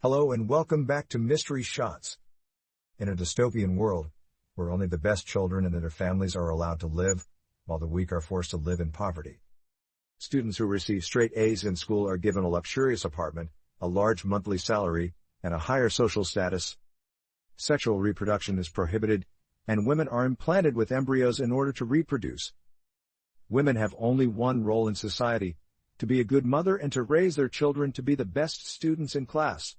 Hello and welcome back to Mystery Shots. In a dystopian world, where only the best children and their families are allowed to live, while the weak are forced to live in poverty. Students who receive straight A's in school are given a luxurious apartment, a large monthly salary, and a higher social status. Sexual reproduction is prohibited, and women are implanted with embryos in order to reproduce. Women have only one role in society: to be a good mother and to raise their children to be the best students in class.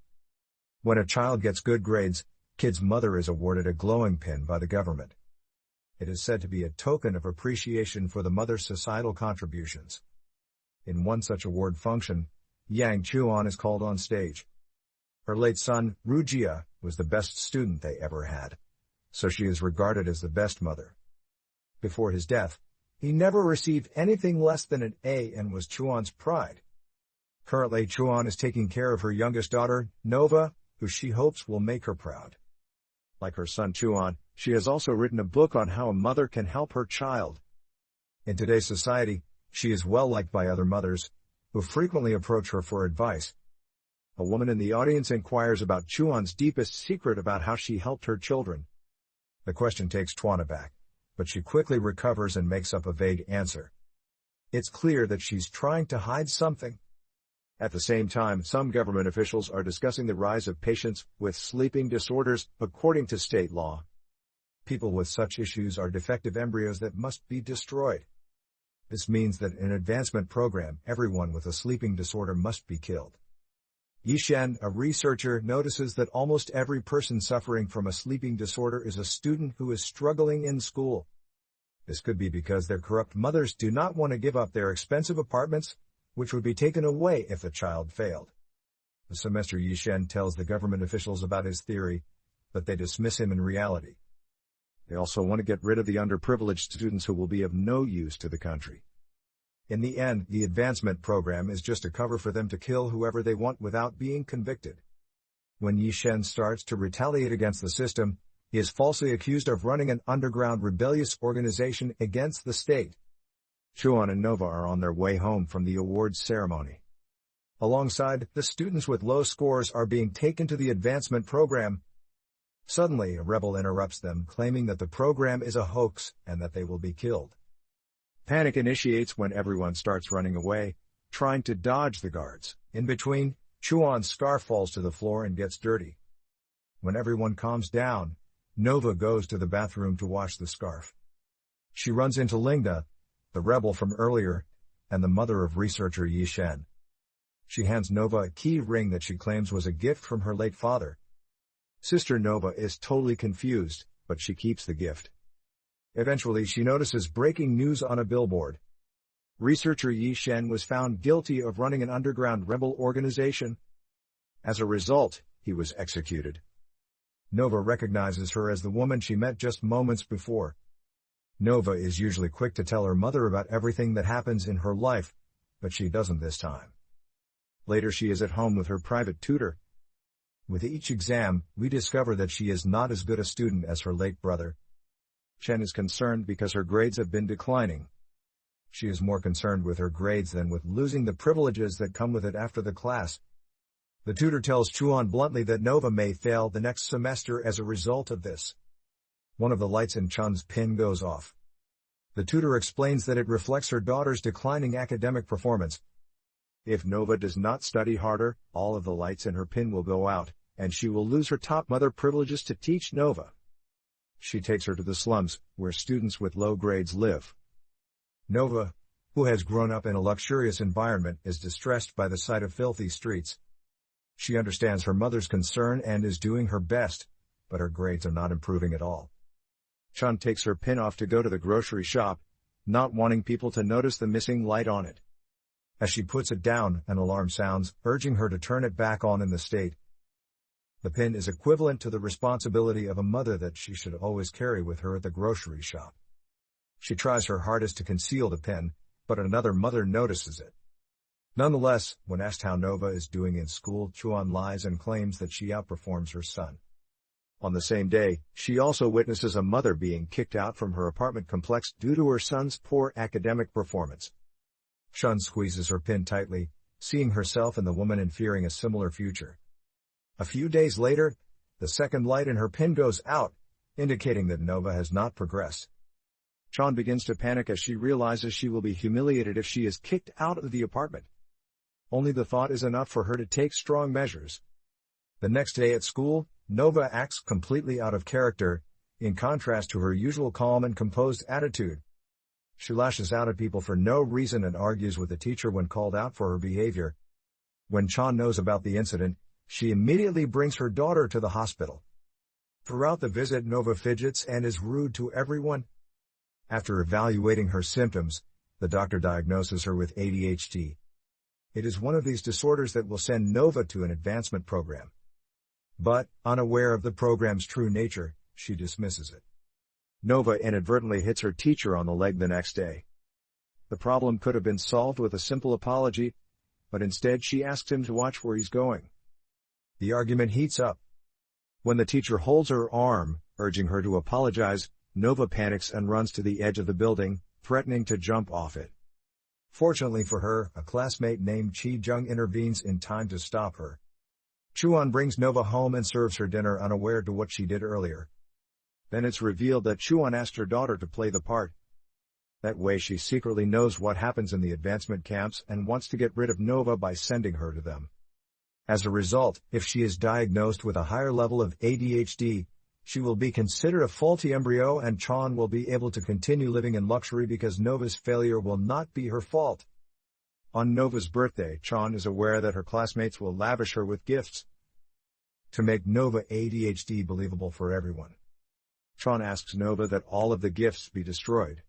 When a child gets good grades, kid's mother is awarded a glowing pin by the government. It is said to be a token of appreciation for the mother's societal contributions. In one such award function, Yang Chuan is called on stage. Her late son, Rujia, was the best student they ever had, so she is regarded as the best mother. Before his death, he never received anything less than an A and was Chuan's pride. Currently, Chuan is taking care of her youngest daughter, Nova, who she hopes will make her proud. Like her son Chuan, she has also written a book on how a mother can help her child. In today's society, she is well liked by other mothers, who frequently approach her for advice. A woman in the audience inquires about Chuan's deepest secret about how she helped her children. The question takes Chuan aback, but she quickly recovers and makes up a vague answer. It's clear that she's trying to hide something. At the same time, some government officials are discussing the rise of patients with sleeping disorders, according to state law. People with such issues are defective embryos that must be destroyed. This means that in an advancement program, everyone with a sleeping disorder must be killed. Yishen, a researcher, notices that almost every person suffering from a sleeping disorder is a student who is struggling in school. This could be because their corrupt mothers do not want to give up their expensive apartments, which would be taken away if the child failed. The semester Yishen tells the government officials about his theory, but they dismiss him in reality. They also want to get rid of the underprivileged students who will be of no use to the country. In the end, the advancement program is just a cover for them to kill whoever they want without being convicted. When Yishen starts to retaliate against the system, he is falsely accused of running an underground rebellious organization against the state. Chuan and Nova are on their way home from the awards ceremony. Alongside, the students with low scores are being taken to the advancement program. Suddenly, a rebel interrupts them, claiming that the program is a hoax and that they will be killed. Panic initiates when everyone starts running away, trying to dodge the guards. In between, Chuan's scarf falls to the floor and gets dirty. When everyone calms down, Nova goes to the bathroom to wash the scarf. She runs into Lingda, the rebel from earlier, and the mother of researcher Yishen. She hands Nova a key ring that she claims was a gift from her late father. Sister Nova is totally confused, but she keeps the gift. Eventually, she notices breaking news on a billboard. Researcher Yishen was found guilty of running an underground rebel organization. As a result, he was executed. Nova recognizes her as the woman she met just moments before. Nova is usually quick to tell her mother about everything that happens in her life, but she doesn't this time. Later, she is at home with her private tutor. With each exam, we discover that she is not as good a student as her late brother. Chen is concerned because her grades have been declining. She is more concerned with her grades than with losing the privileges that come with it after the class. The tutor tells Chuan bluntly that Nova may fail the next semester as a result of this. One of the lights in Chun's pin goes off. The tutor explains that it reflects her daughter's declining academic performance. If Nova does not study harder, all of the lights in her pin will go out, and she will lose her top mother privileges to teach Nova. She takes her to the slums, where students with low grades live. Nova, who has grown up in a luxurious environment, is distressed by the sight of filthy streets. She understands her mother's concern and is doing her best, but her grades are not improving at all. Chun takes her pin off to go to the grocery shop, not wanting people to notice the missing light on it. As she puts it down, an alarm sounds, urging her to turn it back on in the state. The pin is equivalent to the responsibility of a mother that she should always carry with her at the grocery shop. She tries her hardest to conceal the pin, but another mother notices it. Nonetheless, when asked how Nova is doing in school, Chuan lies and claims that she outperforms her son. On the same day, she also witnesses a mother being kicked out from her apartment complex due to her son's poor academic performance. Chun squeezes her pin tightly, seeing herself and the woman and fearing a similar future. A few days later, the second light in her pin goes out, indicating that Nova has not progressed. Chan begins to panic as she realizes she will be humiliated if she is kicked out of the apartment. Only the thought is enough for her to take strong measures. The next day at school, Nova acts completely out of character, in contrast to her usual calm and composed attitude. She lashes out at people for no reason and argues with the teacher when called out for her behavior. When Chan knows about the incident, she immediately brings her daughter to the hospital. Throughout the visit, Nova fidgets and is rude to everyone. After evaluating her symptoms, the doctor diagnoses her with ADHD. It is one of these disorders that will send Nova to an advancement program. But, unaware of the program's true nature, she dismisses it. Nova inadvertently hits her teacher on the leg the next day. The problem could have been solved with a simple apology, but instead she asks him to watch where he's going. The argument heats up. When the teacher holds her arm, urging her to apologize, Nova panics and runs to the edge of the building, threatening to jump off it. Fortunately for her, a classmate named Chi Jung intervenes in time to stop her. Chuan brings Nova home and serves her dinner, unaware to what she did earlier. Then it's revealed that Chuan asked her daughter to play the part. That way she secretly knows what happens in the advancement camps and wants to get rid of Nova by sending her to them. As a result, if she is diagnosed with a higher level of ADHD, she will be considered a faulty embryo and Chan will be able to continue living in luxury because Nova's failure will not be her fault. On Nova's birthday, Chan is aware that her classmates will lavish her with gifts to make Nova ADHD believable for everyone. Chan asks Nova that all of the gifts be destroyed.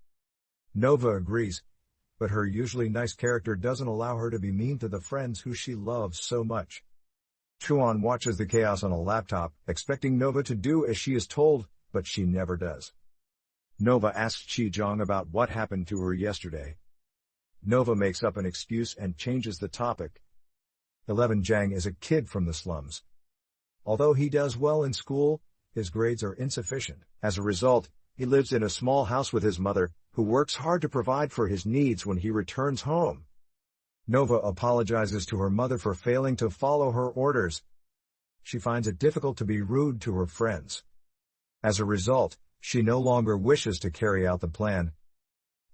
Nova agrees, but her usually nice character doesn't allow her to be mean to the friends who she loves so much. Chuan watches the chaos on a laptop, expecting Nova to do as she is told, but she never does. Nova asks Chi Jong about what happened to her yesterday. Nova makes up an excuse and changes the topic. 11 Jang is a kid from the slums. Although he does well in school, his grades are insufficient. As a result, he lives in a small house with his mother, who works hard to provide for his needs when he returns home. Nova apologizes to her mother for failing to follow her orders. She finds it difficult to be rude to her friends. As a result, she no longer wishes to carry out the plan.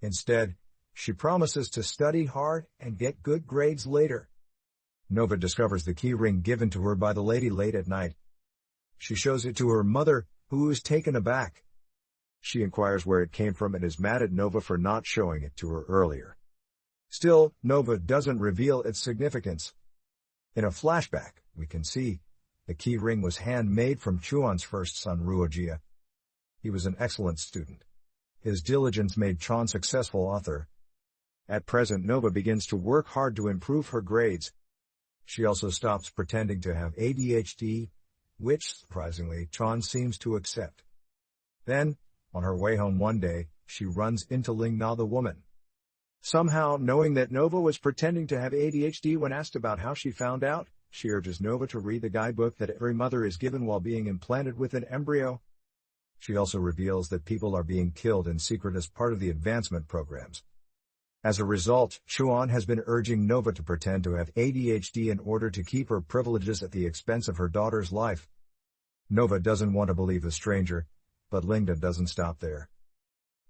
Instead, she promises to study hard and get good grades later. Nova discovers the key ring given to her by the lady late at night. She shows it to her mother, who is taken aback. She inquires where it came from and is mad at Nova for not showing it to her earlier. Still, Nova doesn't reveal its significance. In a flashback, we can see the key ring was handmade from Chuan's first son Ruojia. He was an excellent student. His diligence made Chan successful author. At present, Nova begins to work hard to improve her grades. She also stops pretending to have ADHD, which, surprisingly, Chan seems to accept. Then, on her way home one day, she runs into Ling Na the woman. Somehow, knowing that Nova was pretending to have ADHD when asked about how she found out, she urges Nova to read the guidebook that every mother is given while being implanted with an embryo. She also reveals that people are being killed in secret as part of the advancement programs. As a result, Chuan has been urging Nova to pretend to have ADHD in order to keep her privileges at the expense of her daughter's life. Nova doesn't want to believe the stranger, but Lingda doesn't stop there.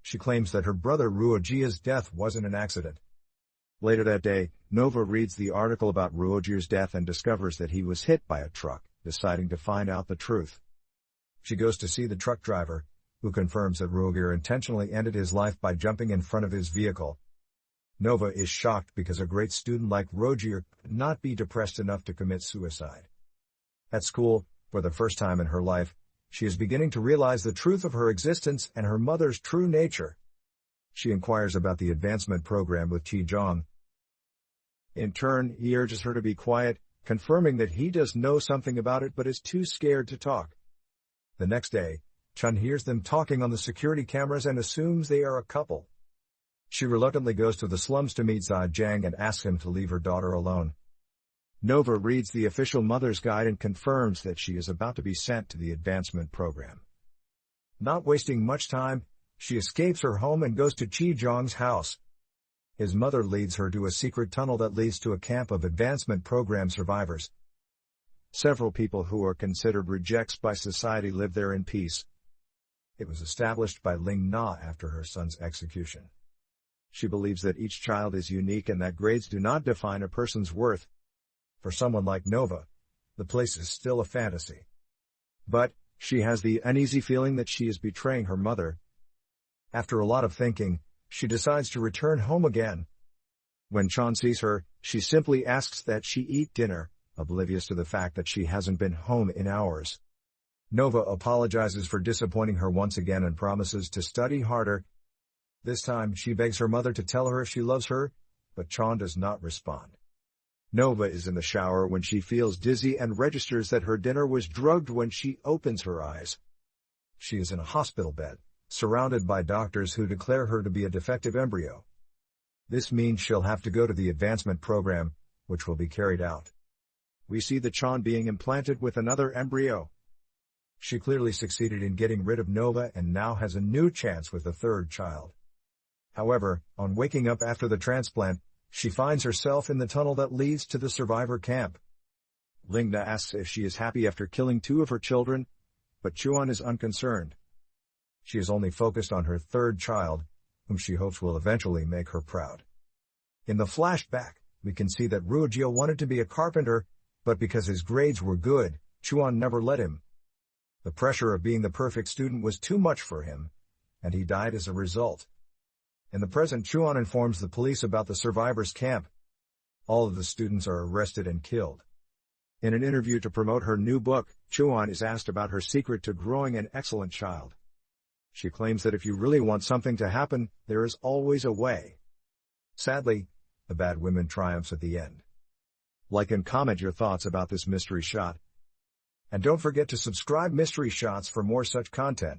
She claims that her brother Ruojia's death wasn't an accident. Later that day, Nova reads the article about Ruojia's death and discovers that he was hit by a truck, deciding to find out the truth. She goes to see the truck driver, who confirms that Ruojia intentionally ended his life by jumping in front of his vehicle. Nova is shocked because a great student like Ruojia could not be depressed enough to commit suicide. At school, for the first time in her life, she is beginning to realize the truth of her existence and her mother's true nature. She inquires about the advancement program with Chi Jong. In turn, he urges her to be quiet, confirming that he does know something about it but is too scared to talk. The next day, Chun hears them talking on the security cameras and assumes they are a couple. She reluctantly goes to the slums to meet Zai Jiang and asks him to leave her daughter alone. Nova reads the official mother's guide and confirms that she is about to be sent to the advancement program. Not wasting much time, she escapes her home and goes to Chi Jong's house. His mother leads her to a secret tunnel that leads to a camp of advancement program survivors. Several people who are considered rejects by society live there in peace. It was established by Ling Na after her son's execution. She believes that each child is unique and that grades do not define a person's worth. For someone like Nova, the place is still a fantasy. But she has the uneasy feeling that she is betraying her mother. After a lot of thinking, she decides to return home again. When Chan sees her, she simply asks that she eat dinner, oblivious to the fact that she hasn't been home in hours. Nova apologizes for disappointing her once again and promises to study harder. This time, she begs her mother to tell her if she loves her, but Chan does not respond. Nova is in the shower when she feels dizzy and registers that her dinner was drugged when she opens her eyes. She is in a hospital bed, surrounded by doctors who declare her to be a defective embryo. This means she'll have to go to the advancement program, which will be carried out. We see the Chan being implanted with another embryo. She clearly succeeded in getting rid of Nova and now has a new chance with a third child. However, on waking up after the transplant, she finds herself in the tunnel that leads to the survivor camp. Ling Na asks if she is happy after killing 2 of her children, but Chuan is unconcerned. She is only focused on her third child, whom she hopes will eventually make her proud. In the flashback, we can see that Ruojia wanted to be a carpenter, but because his grades were good, Chuan never let him. The pressure of being the perfect student was too much for him, and he died as a result. In the present, Chuan informs the police about the survivors' camp. All of the students are arrested and killed. In an interview to promote her new book, Chuan is asked about her secret to growing an excellent child. She claims that if you really want something to happen, there is always a way. Sadly, the bad women triumphs at the end. Like and comment your thoughts about this mystery shot. And don't forget to subscribe Mystery Shots for more such content.